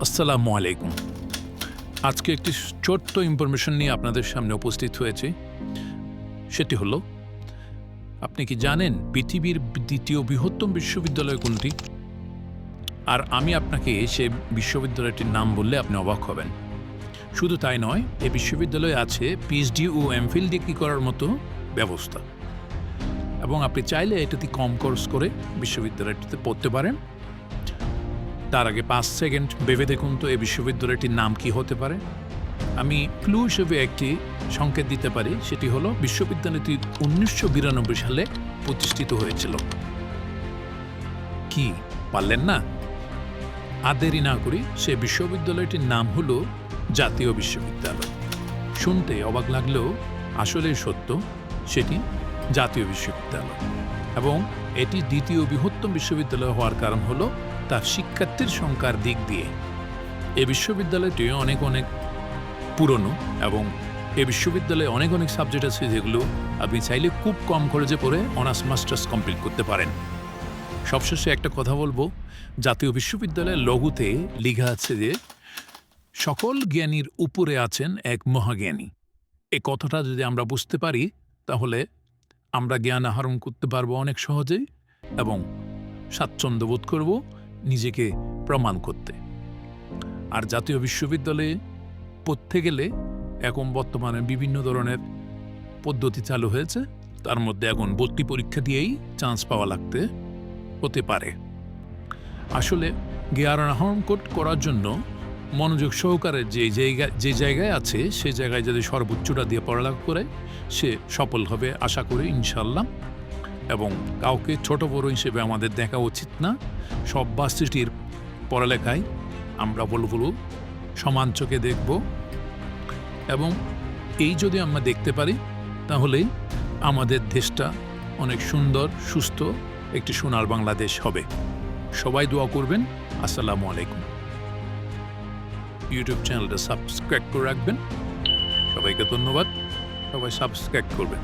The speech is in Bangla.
আসসালামু আলাইকুম। আজকে একটি ছোট্ট ইনফরমেশন নিয়ে আপনাদের সামনে উপস্থিত হয়েছি। সেটি হলো, আপনি কি জানেন পৃথিবীর দ্বিতীয় বৃহত্তম বিশ্ববিদ্যালয় কোনটি? আর আমি আপনাকে সে বিশ্ববিদ্যালয়টির নাম বললে আপনি অবাক হবেন। শুধু তাই নয়, এই বিশ্ববিদ্যালয়ে আছে পিএইচডি ও এমফিল ডিগ্রি করার মতো ব্যবস্থা, এবং আপনি চাইলে এটাতে কম কোর্স করে বিশ্ববিদ্যালয়টিতে পড়তে পারেন। তার আগে 5 সেকেন্ড ভেবে দেখুন তো এই বিশ্ববিদ্যালয়টির নাম কি হতে পারে। আমি ক্লু হিসেবে একটি সংকেত দিতে পারি, সেটি হলো বিশ্ববিদ্যালয়টি 1992 সালে প্রতিষ্ঠিত হয়েছিল। কি পারলেন না? আর দেরি না করি, সে বিশ্ববিদ্যালয়টির নাম হলো জাতীয় বিশ্ববিদ্যালয়। শুনতে অবাক লাগলেও আসলেই সত্য, সেটি জাতীয় বিশ্ববিদ্যালয়। এবং এটি দ্বিতীয় বৃহত্তম বিশ্ববিদ্যালয় হওয়ার কারণ হলো তার শিক্ষার্থীর সংখ্যার দিক দিয়ে। এই বিশ্ববিদ্যালয়টি অনেক পুরনো, এবং এই বিশ্ববিদ্যালয়ে অনেক সাবজেক্ট আছে যেগুলো আপনি চাইলে খুব কম খরচে পড়ে অনার্স মাস্টার্স কমপ্লিট করতে পারেন। সবশেষে একটা কথা বলবো, জাতীয় বিশ্ববিদ্যালয়ের লঘুতে লেখা আছে যে সকল জ্ঞানীর উপরে আছেন এক মহাজ্ঞানী। এই কথাটা যদি আমরা বুঝতে পারি, তাহলে আমরা জ্ঞান আহরণ করতে পারবো অনেক সহজেই, এবং স্বাচ্ছন্দ্য বোধ করব নিজেকে প্রমাণ করতে। আর জাতীয় বিশ্ববিদ্যালয়ে পড়তে গেলে এখন বর্তমানে বিভিন্ন ধরনের পদ্ধতি চালু হয়েছে। তার মধ্যে এখন ভর্তি পরীক্ষা দিয়েই চান্স পাওয়া লাগতে হতে পারে। আসলে জ্ঞান আহরণ করার জন্য মনোযোগ সহকারে যে জায়গায় আছে সে জায়গায় যদি সর্বোচ্চটা দিয়ে পড়ালেখা করে, সে সফল হবে আশা করি ইনশাল্লাহ। এবং কাউকে ছোট বড় হিসেবে আমাদের দেখা উচিত না। সব ভার্সিটির পড়ালেখায় আমরা বলবো সমান চোখে দেখব, এবং এই যদি আমরা দেখতে পারি, তাহলে আমাদের দেশটা অনেক সুন্দর, সুস্থ একটি সোনার বাংলাদেশ হবে। সবাই দোয়া করবেন। আসসালামু আলাইকুম। ইউটিউব চ্যানেলটা সাবস্ক্রাইব করে রাখবেন। সবাইকে ধন্যবাদ। সবাই সাবস্ক্রাইব করবেন।